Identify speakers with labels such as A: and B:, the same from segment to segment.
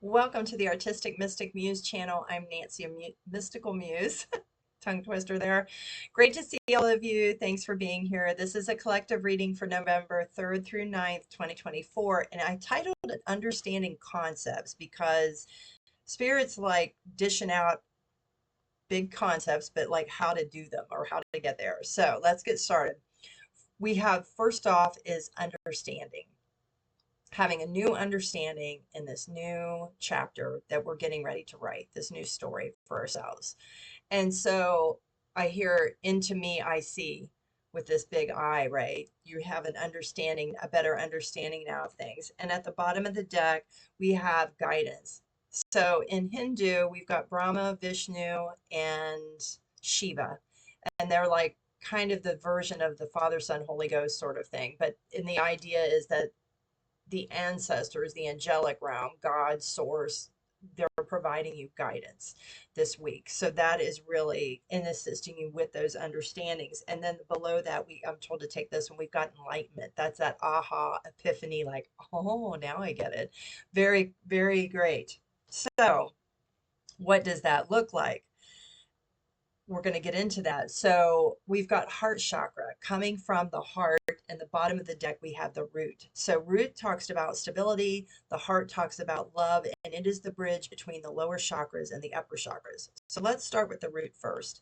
A: Welcome to the Artistic Mystic Muse channel. I'm Nancy, a Mystical Muse. Tongue twister there. Great to see all of you. Thanks for being here. This is a collective reading for November 3rd through 9th, 2024. And I titled it Understanding Concepts because Spirit's like dishing out big concepts, but like how to do them or how to get there. So let's get started. We have first off is understanding, having a new understanding in this new chapter that we're getting ready to write, this new story for ourselves. And so I hear into me, I see with this big I, right? You have an understanding, a better understanding now of things. And at the bottom of the deck, we have guidance. So in Hindu, we've got Brahma, Vishnu, and Shiva. And they're like kind of the version of the Father, Son, Holy Ghost sort of thing. But in the idea is that the ancestors, the angelic realm, God, source, they're providing you guidance this week. So that is really in assisting you with those understandings. And then below that, I'm told to take this one. We've got enlightenment. That's that aha epiphany, like, oh, now I get it. Very, very great. So what does that look like? We're going to get into that. So we've got heart chakra coming from the heart, and the bottom of the deck we have the root. So root talks about stability, the heart talks about love, and it is the bridge between the lower chakras and the upper chakras. So let's start with the root first.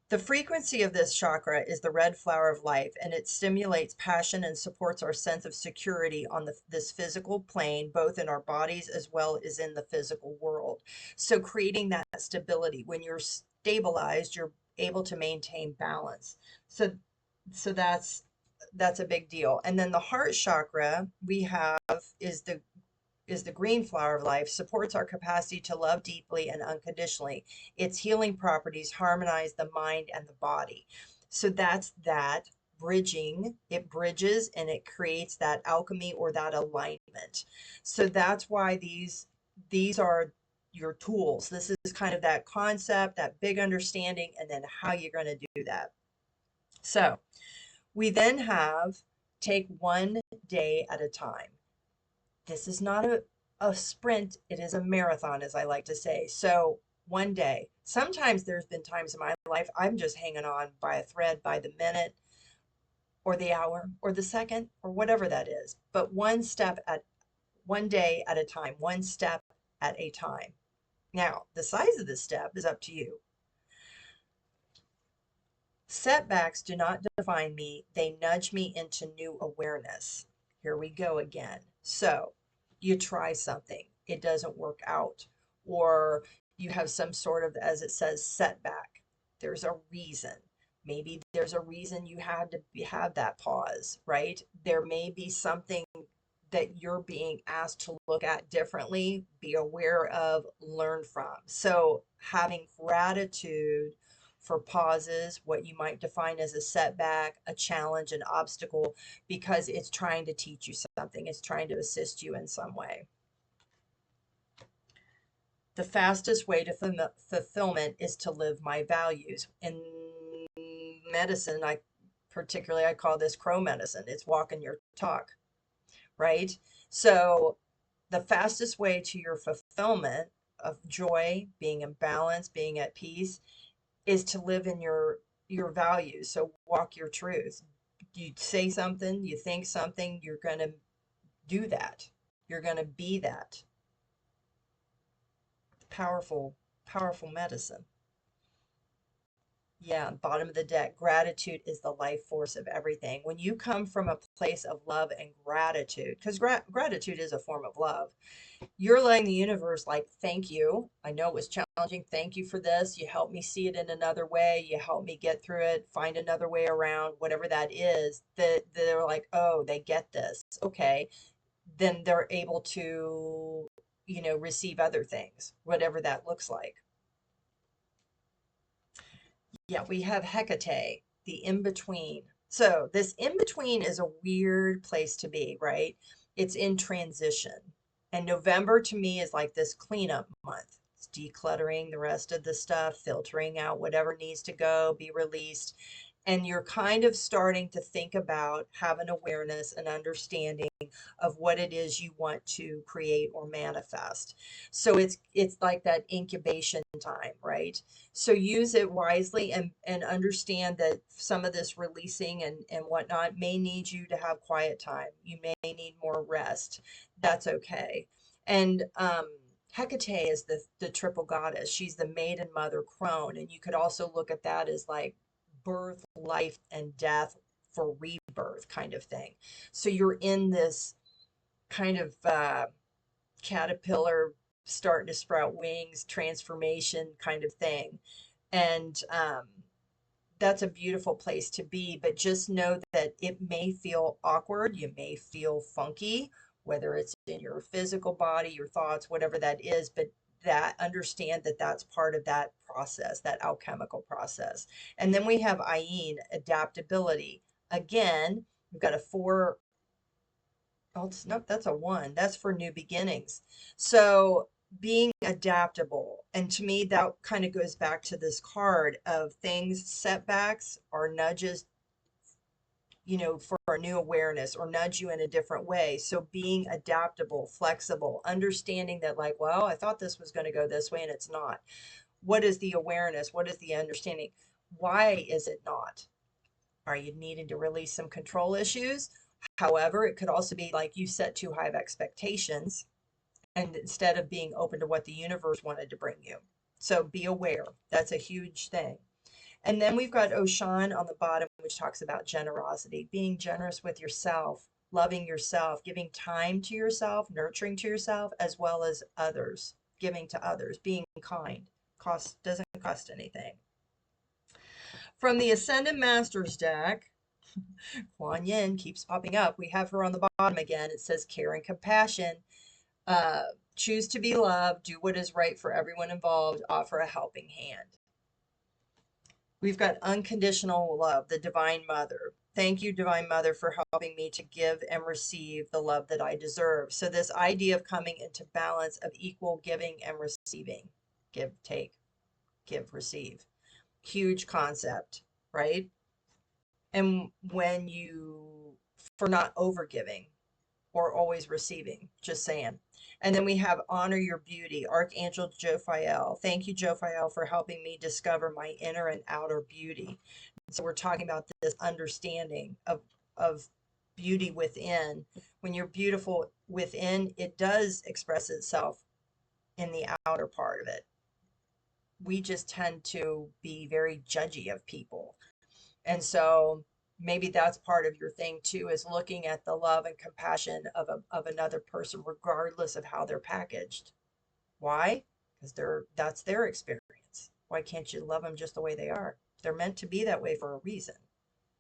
A: The frequency of this chakra is the red flower of life, and it stimulates passion and supports our sense of security on this physical plane, both in our bodies as well as in the physical world. So creating that stability. When you're stabilized, you're able to maintain balance. So that's a big deal. And then the heart chakra we have is the green flower of life, supports our capacity to love deeply and unconditionally. Its healing properties harmonize the mind and the body. So that's that bridging. It bridges and it creates that alchemy or that alignment. So that's why these are your tools. This is kind of that concept, that big understanding, and then how you're going to do that. So we then have take one day at a time. This is not a sprint, it is a marathon, as I like to say. So one day, sometimes there's been times in my life I'm just hanging on by a thread by the minute or the hour or the second or whatever that is. But one day at a time, one step at a time. Now, the size of the step is up to you. Setbacks do not define me, they nudge me into new awareness. Here we go again. So you try something, it doesn't work out, or you have some sort of, as it says, setback. There's a reason. Maybe there's a reason you had to have that pause, right? There may be something that you're being asked to look at differently, be aware of, learn from. So having gratitude for pauses, what you might define as a setback, a challenge, an obstacle, because it's trying to teach you something. It's trying to assist you in some way. The fastest way to fulfillment is to live my values. In medicine, I call this crow medicine. It's walking your talk, right? So the fastest way to your fulfillment of joy, being in balance, being at peace, is to live in your values. So walk your truth. You say something, you think something, you're going to do that. You're going to be that. Powerful, powerful medicine. Yeah, bottom of the deck, gratitude is the life force of everything. When you come from a place of love and gratitude, because gratitude is a form of love, you're letting the universe, like, thank you. I know it was challenging. Thank you for this. You helped me see it in another way. You helped me get through it, find another way around, whatever that is. That they're like, oh, they get this. Okay. Then they're able to, receive other things, whatever that looks like. Yeah, we have Hecate, the in-between. So this in-between is a weird place to be, right? It's in transition. And November to me is like this cleanup month. It's decluttering the rest of the stuff, filtering out whatever needs to go, be released. And you're kind of starting to think about, have an awareness and understanding of what it is you want to create or manifest. So it's like that incubation time, right? So use it wisely, and understand that some of this releasing and whatnot may need you to have quiet time. You may need more rest. That's okay. And Hecate is the triple goddess. She's the maiden mother crone, and you could also look at that as like birth, life, and death for rebirth kind of thing. So you're in this kind of caterpillar starting to sprout wings, transformation kind of thing. And that's a beautiful place to be, but just know that it may feel awkward. You may feel funky, whether it's in your physical body, your thoughts, whatever that is, but that understand that that's part of that process, that alchemical process. And then we have Ayin, adaptability. Again, we've got a four. Oh, nope, that's a one. That's for new beginnings. So being adaptable. And to me, that kind of goes back to this card of things, setbacks or nudges, for a new awareness or nudge you in a different way. So being adaptable, flexible, understanding that, like, well, I thought this was going to go this way and it's not. What is the awareness? What is the understanding? Why is it not? Are you needing to release some control issues? However, it could also be like you set too high of expectations, and instead of being open to what the universe wanted to bring you. So be aware. That's a huge thing. And then we've got Oshan on the bottom, which talks about generosity, being generous with yourself, loving yourself, giving time to yourself, nurturing to yourself, as well as others, giving to others, being kind. Doesn't cost anything. From the Ascended Masters deck, Kuan Yin keeps popping up. We have her on the bottom again. It says care and compassion. Choose to be loved. Do what is right for everyone involved. Offer a helping hand. We've got unconditional love, the Divine Mother. Thank you, Divine Mother, for helping me to give and receive the love that I deserve. So this idea of coming into balance of equal giving and receiving. Give, take, give, receive. Huge concept, right? And when for not overgiving or always receiving, just saying. And then we have honor your beauty, Archangel Jophiel. Thank you, Jophiel, for helping me discover my inner and outer beauty. So we're talking about this understanding of beauty within. When you're beautiful within, it does express itself in the outer part of it. We just tend to be very judgy of people. And so maybe that's part of your thing too, is looking at the love and compassion of another person, regardless of how they're packaged. Why? Because that's their experience. Why can't you love them just the way they are? They're meant to be that way for a reason.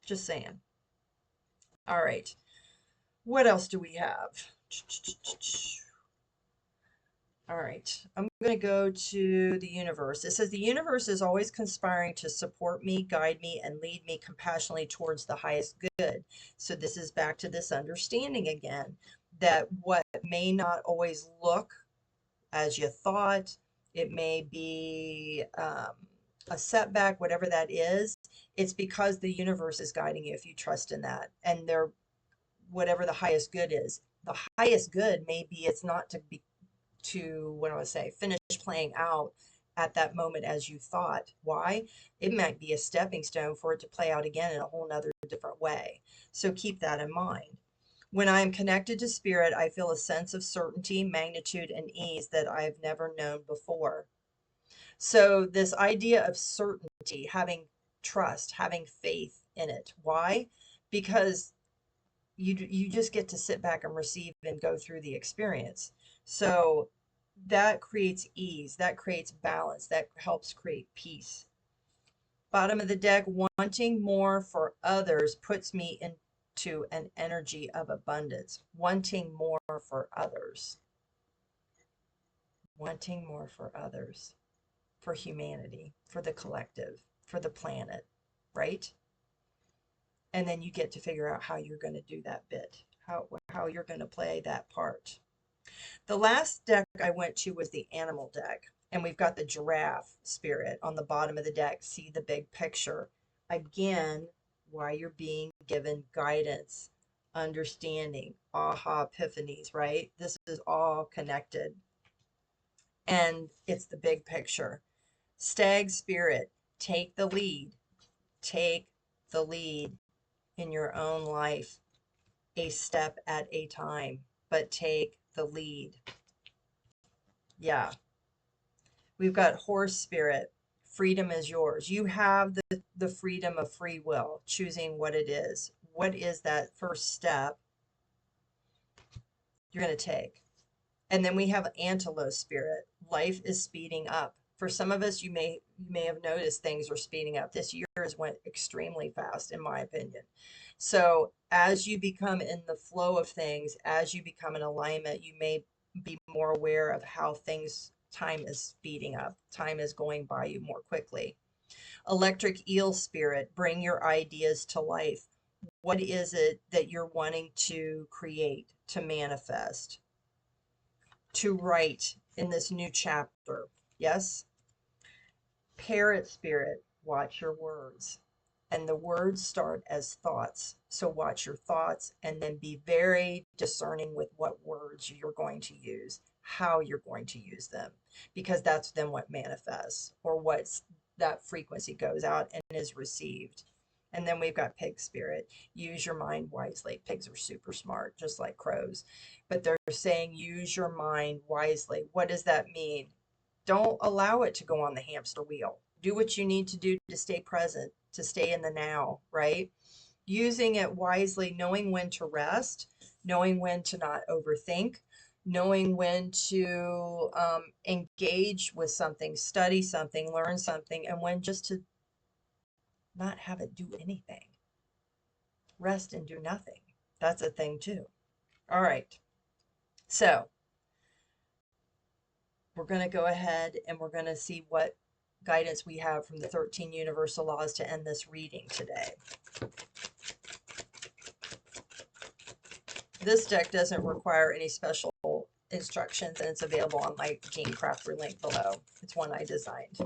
A: Just saying. All right. What else do we have? All right, I'm going to go to the universe. It says the universe is always conspiring to support me, guide me, and lead me compassionately towards the highest good. So this is back to this understanding again, that what may not always look as you thought, it may be a setback, whatever that is, it's because the universe is guiding you if you trust in that. And whatever the highest good is, the highest good may be it's not to finish playing out at that moment as you thought. Why? It might be a stepping stone for it to play out again in a whole nother different way. So keep that in mind. When I am connected to spirit, I feel a sense of certainty, magnitude, and ease that I've never known before. So this idea of certainty, having trust, having faith in it. Why? Because you just get to sit back and receive and go through the experience. So that creates ease, that creates balance, that helps create peace. Bottom of the deck, wanting more for others puts me into an energy of abundance. Wanting more for others. Wanting more for others. For humanity, for the collective, for the planet, right? And then you get to figure out how you're going to do that bit, how you're going to play that part. The last deck I went to was the animal deck, and we've got the giraffe spirit on the bottom of the deck. See the big picture. Again, why you're being given guidance, understanding, aha, epiphanies, right? This is all connected. And it's the big picture. Stag spirit, take the lead. Take the lead in your own life, a step at a time, but take the lead. Yeah. We've got horse spirit. Freedom is yours. You have the freedom of free will, choosing what it is. What is that first step you're going to take? And then we have antelope spirit. Life is speeding up. For some of us, you may have noticed things are speeding up. This year has went extremely fast, in my opinion. So as you become in the flow of things, as you become in alignment, you may be more aware of how time is speeding up. Time is going by you more quickly. Electric eel spirit, bring your ideas to life. What is it that you're wanting to create, to manifest, to write in this new chapter? Yes? Parrot spirit, watch your words. And the words start as thoughts. So watch your thoughts and then be very discerning with what words you're going to use, how you're going to use them, because that's then what manifests, or what's that frequency goes out and is received. And then we've got pig spirit. Use your mind wisely. Pigs are super smart, just like crows. But they're saying use your mind wisely. What does that mean? Don't allow it to go on the hamster wheel. Do what you need to do to stay present, to stay in the now, right? Using it wisely, knowing when to rest, knowing when to not overthink, knowing when to engage with something, study something, learn something, and when just to not have it do anything. Rest and do nothing. That's a thing too. All right. So we're going to go ahead and we're going to see what guidance we have from the 13 universal laws to end this reading today. This deck doesn't require any special instructions, and it's available on my Gene Crafter link below. It's one I designed.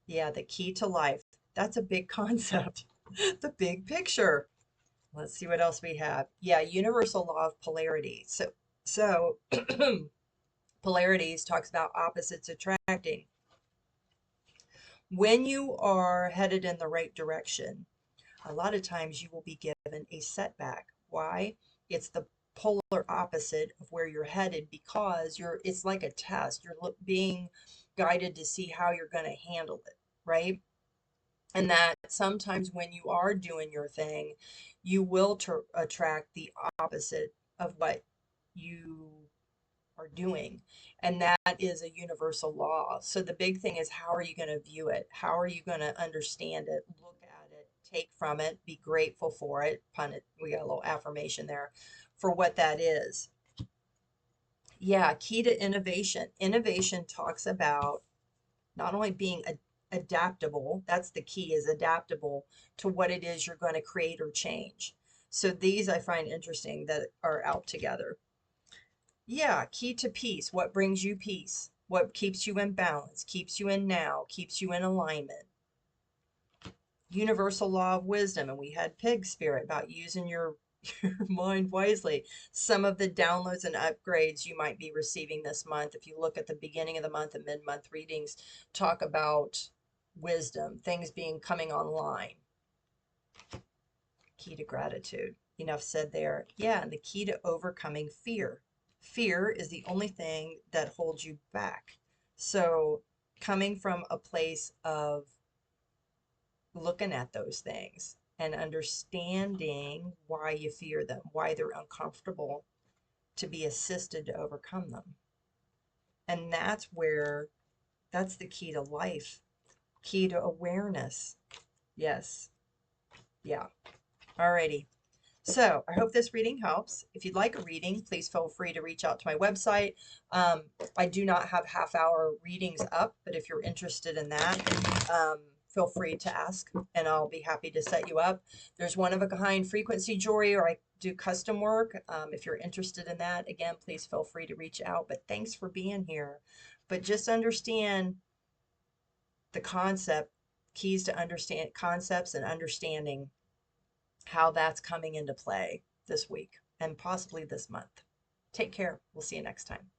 A: Yeah, the key to life. That's a big concept. The big picture. Let's see what else we have. Yeah, universal law of polarity. So polarities talks about opposites attracting. When you are headed in the right direction, a lot of times you will be given a setback. Why? It's the polar opposite of where you're headed, because it's like a test. You're being guided to see how you're going to handle it, right? And that sometimes when you are doing your thing, you will attract the opposite of what you are doing. And that is a universal law. So the big thing is, how are you going to view it? How are you going to understand it, look at it, take from it, be grateful for it? We got a little affirmation there for what that is. Yeah, key to innovation. Innovation talks about not only being adaptable, that's the key, is adaptable to what it is you're going to create or change. So these I find interesting that are out together. Yeah, key to peace. What brings you peace? What keeps you in balance, keeps you in now, keeps you in alignment? Universal law of wisdom, and we had pig spirit about using your mind wisely. Some of the downloads and upgrades you might be receiving this month, if you look at the beginning of the month and mid-month readings, talk about wisdom, things coming online. Key to gratitude. Enough said there. Yeah, and the key to overcoming fear. Fear is the only thing that holds you back. So coming from a place of looking at those things and understanding why you fear them, why they're uncomfortable, to be assisted to overcome them. And that's the key to life, key to awareness. Yes. Yeah. Alrighty. So I hope this reading helps. If you'd like a reading, please feel free to reach out to my website. I do not have half-hour readings up, but if you're interested in that, feel free to ask, and I'll be happy to set you up. There's one-of-a-kind frequency jewelry, or I do custom work. If you're interested in that, again, please feel free to reach out. But thanks for being here. But just understand the concept keys to understand concepts and understanding how that's coming into play this week and possibly this month. Take care. We'll see you next time.